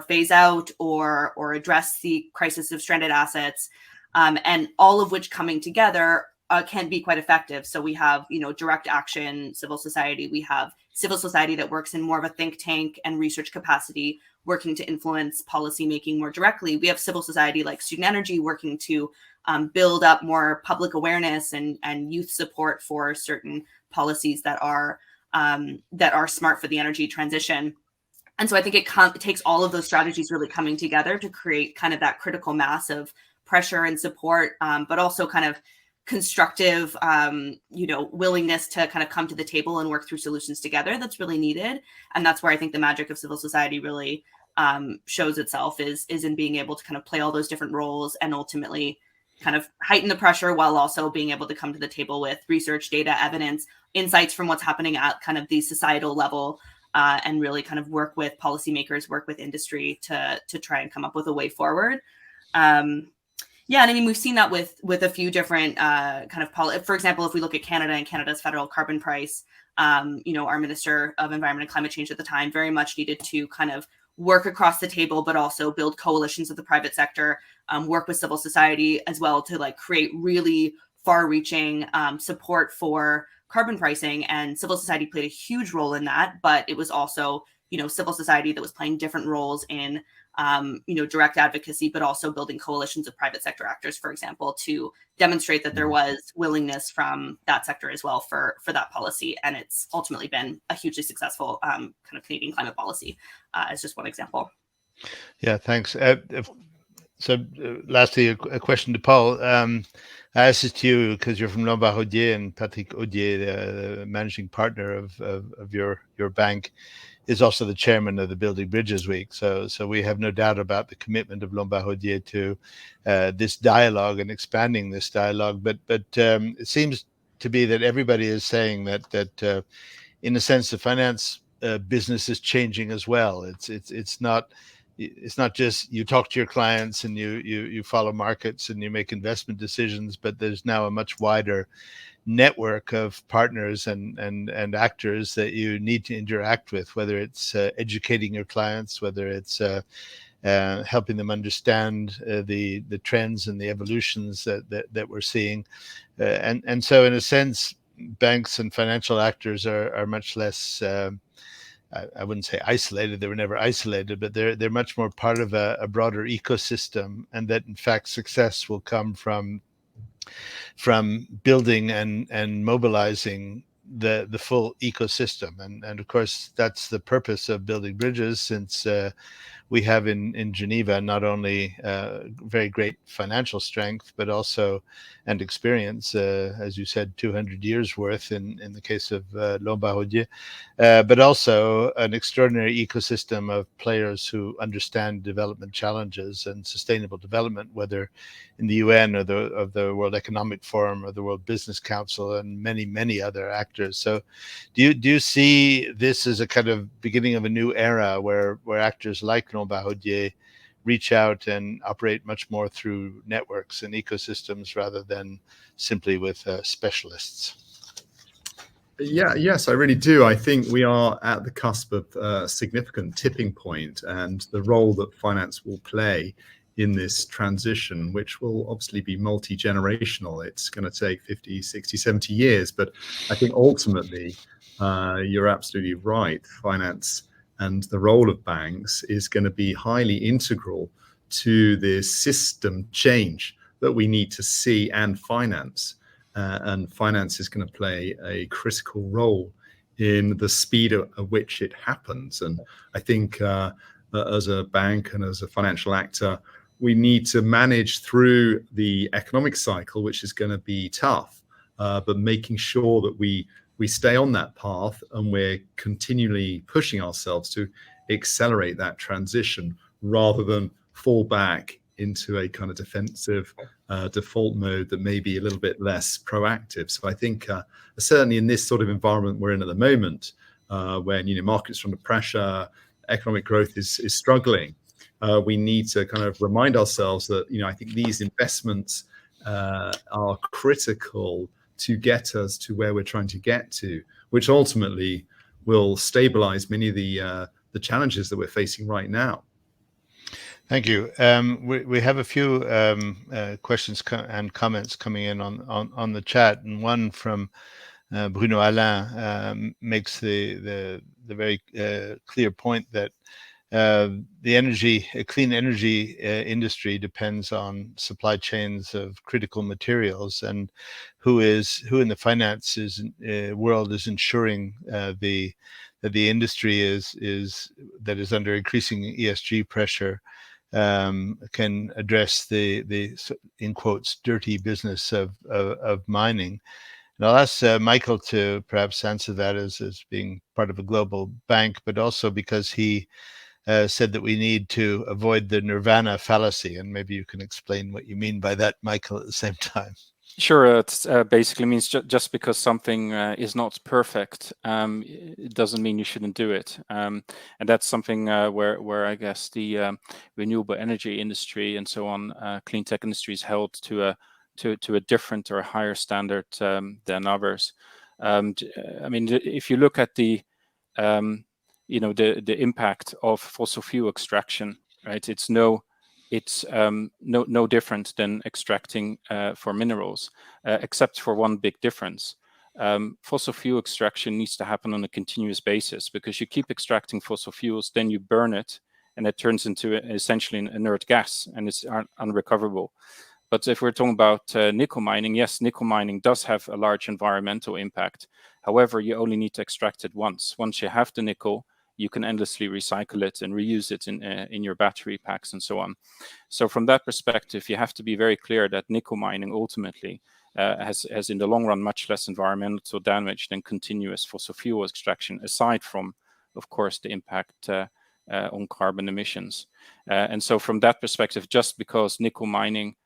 phase out or address the crisis of stranded assets, and all of which coming together can be quite effective. So we have, direct action, civil society. We have civil society that works in more of a think tank and research capacity, working to influence policy making more directly. We have civil society like Student Energy working to build up more public awareness and youth support for certain policies that are that are smart for the energy transition. And so I think it takes all of those strategies really coming together to create kind of that critical mass of pressure and support, but also kind of constructive, willingness to kind of come to the table and work through solutions together that's really needed. And that's where I think the magic of civil society really shows itself is in being able to kind of play all those different roles and ultimately kind of heighten the pressure while also being able to come to the table with research, data, evidence, insights from what's happening at kind of the societal level, and really kind of work with policymakers, work with industry to try and come up with a way forward. Yeah, and I mean, we've seen that with a few different for example, if we look at Canada and Canada's federal carbon price, our Minister of Environment and Climate Change at the time very much needed to kind of work across the table, but also build coalitions of the private sector, work with civil society as well to like create really far-reaching support for carbon pricing. And civil society played a huge role in that, but it was also, civil society that was playing different roles in direct advocacy, but also building coalitions of private sector actors, for example, to demonstrate that there was willingness from that sector as well for that policy. And it's ultimately been a hugely successful kind of Canadian climate policy, as just one example. Yeah, thanks. Lastly, a question to Paul. I asked this to you because you're from Lombard-Odier, and Patrick Odier, the managing partner of your bank, is also the chairman of the Building Bridges Week. So we have no doubt about the commitment of Lombard-Odier to this dialogue and expanding this dialogue. But it seems to be that everybody is saying that in a sense, the finance business is changing as well. It's not just you talk to your clients and you follow markets and you make investment decisions, but there's now a much wider network of partners and actors that you need to interact with, whether it's educating your clients, whether it's helping them understand the trends and the evolutions that we're seeing. And so in a sense, banks and financial actors are much less I wouldn't say isolated. They were never isolated, but they're much more part of a broader ecosystem, and that in fact success will come from building and mobilizing the full ecosystem. And of course that's the purpose of building bridges, since we have in Geneva not only very great financial strength, but also and experience, as you said, 200 years worth in the case of Lombard-Odier, but also an extraordinary ecosystem of players who understand development challenges and sustainable development, whether in the UN or the World Economic Forum or the World Business Council and many, many other actors. So do you see this as a kind of beginning of a new era where actors like Lombard-Odier reach out and operate much more through networks and ecosystems rather than simply with specialists? Yes, I really do. I think we are at the cusp of a significant tipping point, and the role that finance will play in this transition, which will obviously be multi-generational. It's going to take 50, 60, 70 years. But I think ultimately, you're absolutely right. Finance and the role of banks is going to be highly integral to this system change that we need to see and finance. And finance is going to play a critical role in the speed at which it happens. And I think as a bank and as a financial actor, we need to manage through the economic cycle, which is going to be tough, but making sure that we stay on that path and we're continually pushing ourselves to accelerate that transition rather than fall back into a kind of defensive default mode that may be a little bit less proactive. So I think certainly in this sort of environment we're in at the moment, when markets are under pressure, economic growth is struggling, we need to kind of remind ourselves that I think these investments are critical to get us to where we're trying to get to, which ultimately will stabilize many of the challenges that we're facing right now. Thank you. We have a few questions and comments coming in on the chat, and one from Bruno Alain makes the very clear point that the clean energy industry depends on supply chains of critical materials, and who in the finances world is ensuring that the industry that is under increasing ESG pressure can address the in quotes dirty business of mining. And I'll ask Michael to perhaps answer that as being part of a global bank, but also because he said that we need to avoid the nirvana fallacy, and maybe you can explain what you mean by that, Michael, at the same time. Sure, it basically means just because something is not perfect, it doesn't mean you shouldn't do it. And that's something where I guess the renewable energy industry and so on, clean tech industry is held to a different or a higher standard than others. I mean, if you look at the impact of fossil fuel extraction, right? It's no different than extracting for minerals, except for one big difference. Fossil fuel extraction needs to happen on a continuous basis, because you keep extracting fossil fuels, then you burn it, and it turns into essentially an inert gas, and it's unrecoverable. But if we're talking about nickel mining, yes, nickel mining does have a large environmental impact. However, you only need to extract it once. Once you have the nickel, you can endlessly recycle it and reuse it in your battery packs and so on. So from that perspective, you have to be very clear that nickel mining ultimately has in the long run much less environmental damage than continuous fossil fuel extraction, aside from, of course, the impact on carbon emissions. And so from that perspective, just because nickel mining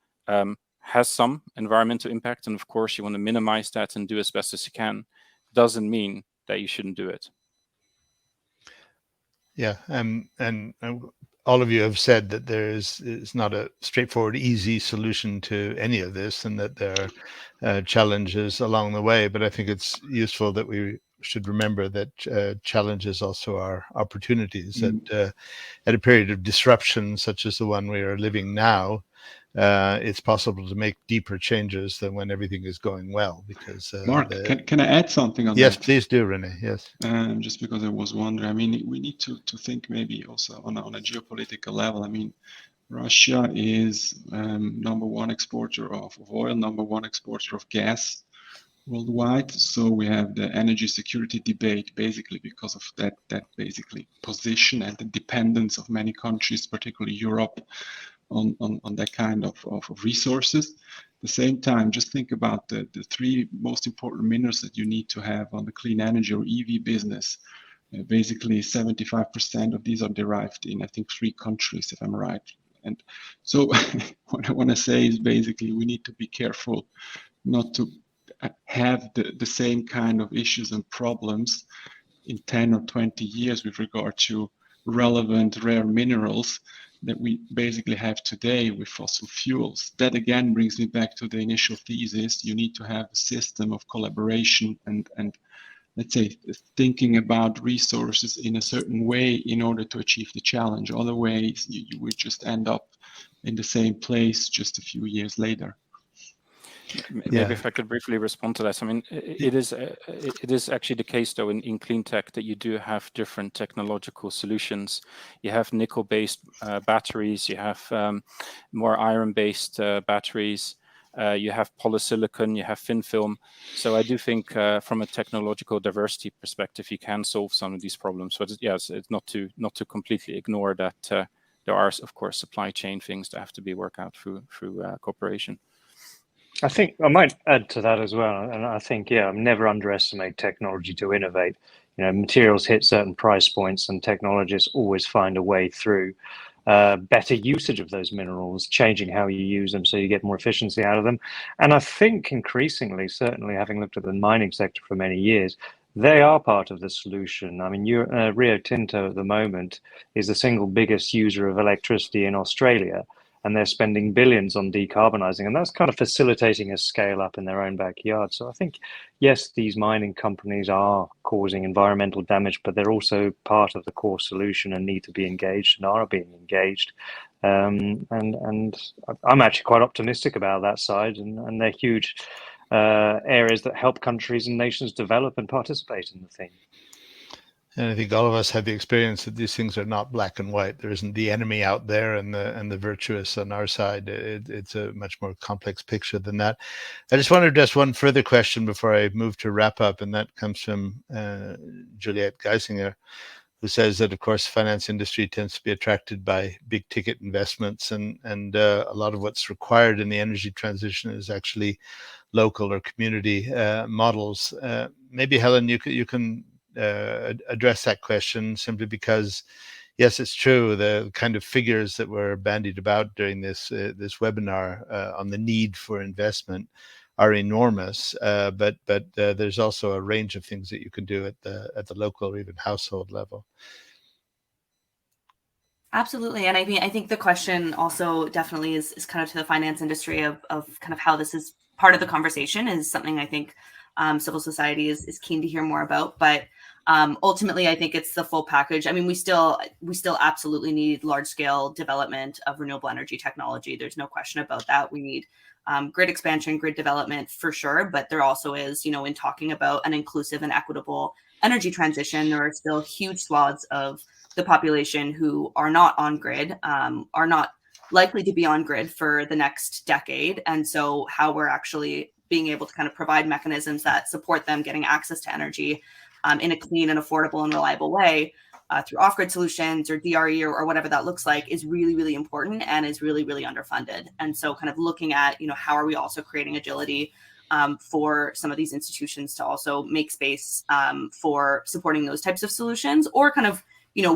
has some environmental impact, and of course you want to minimize that and do as best as you can, doesn't mean that you shouldn't do it. Yeah, and all of you have said that it's not a straightforward, easy solution to any of this, and that there are challenges along the way. But I think it's useful that we should remember that challenges also are opportunities. At a period of disruption such as the one we are living now, it's possible to make deeper changes than when everything is going well. Because Mark, can I add something on that? Yes, please do, Rene. Yes. Just because I was wondering, I mean, we need to think maybe also on a geopolitical level. I mean, Russia is number one exporter of oil, number one exporter of gas worldwide. So we have the energy security debate basically because of that basically position and the dependence of many countries, particularly Europe, on that kind of resources. At the same time, just think about the three most important minerals that you need to have on the clean energy or EV business. Basically, 75% of these are derived in, I think, 3 countries, if I'm right. And so what I want to say is basically we need to be careful not to have the same kind of issues and problems in 10 or 20 years with regard to relevant rare minerals that we basically have today with fossil fuels. That again brings me back to the initial thesis. You need to have a system of collaboration and let's say thinking about resources in a certain way in order to achieve the challenge. Otherwise, you would just end up in the same place just a few years later. Maybe if I could briefly respond to that. I mean, it is actually the case, though, in clean tech that you do have different technological solutions. You have nickel-based batteries, you have more iron-based batteries, you have polysilicon, you have thin film. So I do think from a technological diversity perspective, you can solve some of these problems. But yes, it's not to completely ignore that there are, of course, supply chain things that have to be worked out through cooperation. I think I might add to that as well, and I think never underestimate technology to innovate. You know, materials hit certain price points, and technologists always find a way through better usage of those minerals, changing how you use them so you get more efficiency out of them. And I think increasingly, certainly having looked at the mining sector for many years, they are part of the solution. I mean, Rio Tinto at the moment is the single biggest user of electricity in Australia, and they're spending billions on decarbonizing, and that's kind of facilitating a scale up in their own backyard. So I think, yes, these mining companies are causing environmental damage, but they're also part of the core solution and need to be engaged and are being engaged. And I'm actually quite optimistic about that side, and they're huge areas that help countries and nations develop and participate in the thing. And I think all of us have the experience that these things are not black and white. There isn't the enemy out there and the virtuous on our side. It's a much more complex picture than that. I just want to address one further question before I move to wrap up, and that comes from Juliette Geisinger, who says that, of course, finance industry tends to be attracted by big ticket investments, and a lot of what's required in the energy transition is actually local or community models. Maybe Helen, you can address that question, simply because, yes, it's true, the kind of figures that were bandied about during this webinar on the need for investment are enormous, but there's also a range of things that you can do at the local or even household level. Absolutely. And I think the question also definitely is kind of to the finance industry of kind of how this is part of the conversation, is something I think civil society is keen to hear more about. But ultimately, I think it's the full package. I mean, we still absolutely need large scale development of renewable energy technology. There's no question about that. We need grid expansion, grid development for sure. But there also is, in talking about an inclusive and equitable energy transition, there are still huge swaths of the population who are not on grid, are not likely to be on grid for the next decade. And so how we're actually being able to kind of provide mechanisms that support them getting access to energy in a clean and affordable and reliable way through off-grid solutions or DRE or whatever that looks like is really, really important and is really, really underfunded. And so kind of looking at, how are we also creating agility for some of these institutions to also make space for supporting those types of solutions, or kind of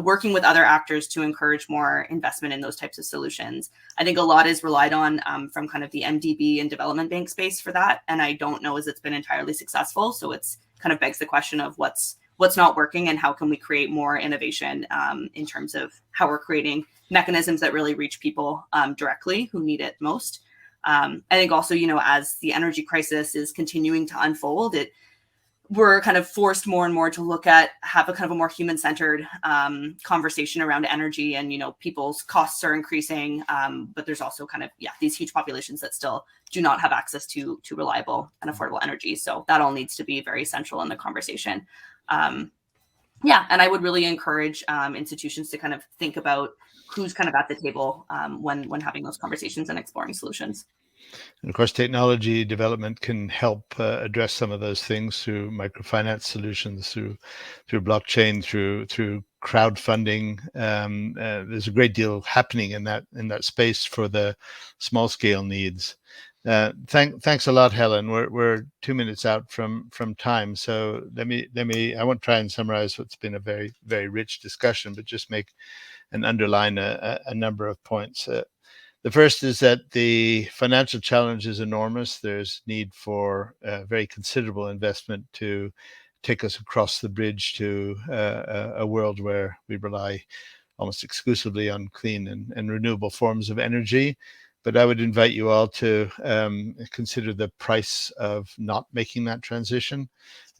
working with other actors to encourage more investment in those types of solutions. I think a lot is relied on from kind of the MDB and development bank space for that. And I don't know as it's been entirely successful. So it's kind of begs the question of what's not working and how can we create more innovation in terms of how we're creating mechanisms that really reach people directly who need it most. I think also, as the energy crisis is continuing to unfold, we're kind of forced more and more to have a kind of a more human-centered conversation around energy, and people's costs are increasing, but there's also kind of these huge populations that still do not have access to reliable and affordable energy. So that all needs to be very central in the conversation. And I would really encourage institutions to kind of think about who's kind of at the table when having those conversations and exploring solutions. And of course, technology development can help address some of those things through microfinance solutions, through blockchain, through crowdfunding. There's a great deal happening in that space for the small scale needs. Thanks a lot, Helen. We're 2 minutes out from time, so let me. I won't try and summarize what's been a very, very rich discussion, but just make and underline a number of points. The first is that the financial challenge is enormous. There's need for very considerable investment to take us across the bridge to a world where we rely almost exclusively on clean and renewable forms of energy. But I would invite you all to consider the price of not making that transition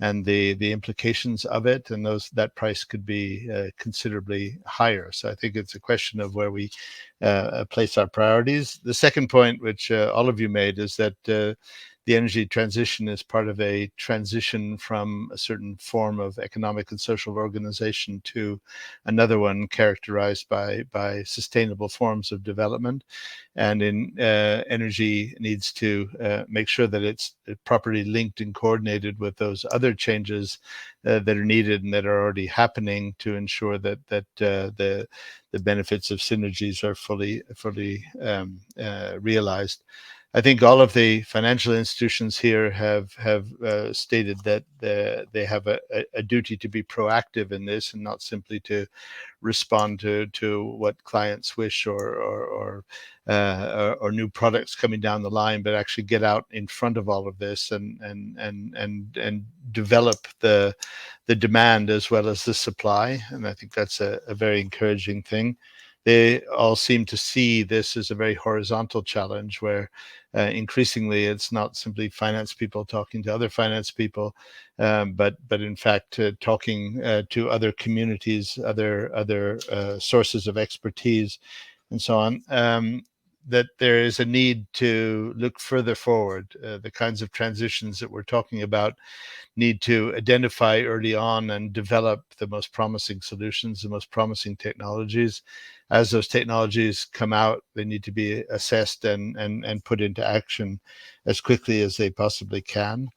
and the implications of it, and that price could be considerably higher. So I think it's a question of where we place our priorities. The second point, which all of you made, is that the energy transition is part of a transition from a certain form of economic and social organization to another one characterized by sustainable forms of development. And energy needs to make sure that it's properly linked and coordinated with those other changes that are needed and that are already happening to ensure that the benefits of synergies are fully realized. I think all of the financial institutions here have stated that they have a duty to be proactive in this and not simply to respond to what clients wish or new products coming down the line, but actually get out in front of all of this and develop the demand as well as the supply. And I think that's a very encouraging thing. They all seem to see this as a very horizontal challenge where increasingly it's not simply finance people talking to other finance people, but in fact talking to other communities, other sources of expertise, and so on. that there is a need to look further forward. The kinds of transitions that we're talking about need to identify early on and develop the most promising solutions, the most promising technologies. As those technologies come out, they need to be assessed and put into action as quickly as they possibly can.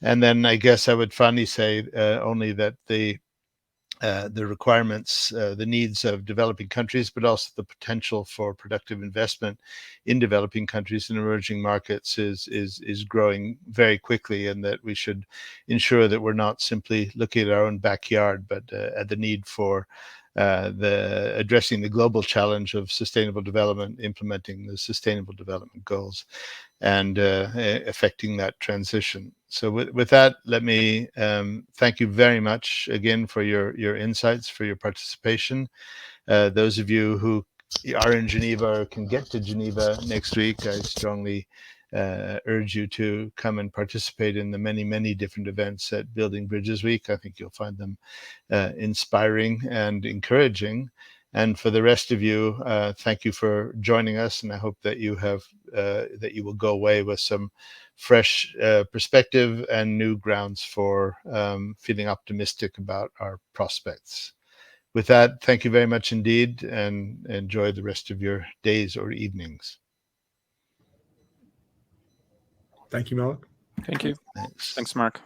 And then I guess I would finally say only that the requirements, the needs of developing countries, but also the potential for productive investment in developing countries and emerging markets is growing very quickly, and that we should ensure that we're not simply looking at our own backyard, but at the need for addressing the global challenge of sustainable development, implementing the Sustainable Development Goals, and affecting that transition. So with that, let me thank you very much again for your insights, for your participation. Those of you who are in Geneva or can get to Geneva next week, I strongly urge you to come and participate in the many different events at Building Bridges Week. I think you'll find them inspiring and encouraging. And for the rest of you, thank you for joining us, and I hope that you have that you will go away with some fresh perspective and new grounds for feeling optimistic about our prospects. With that, thank you very much indeed, and enjoy the rest of your days or evenings. Thank you, Mark. Thank you. Thanks, Mark.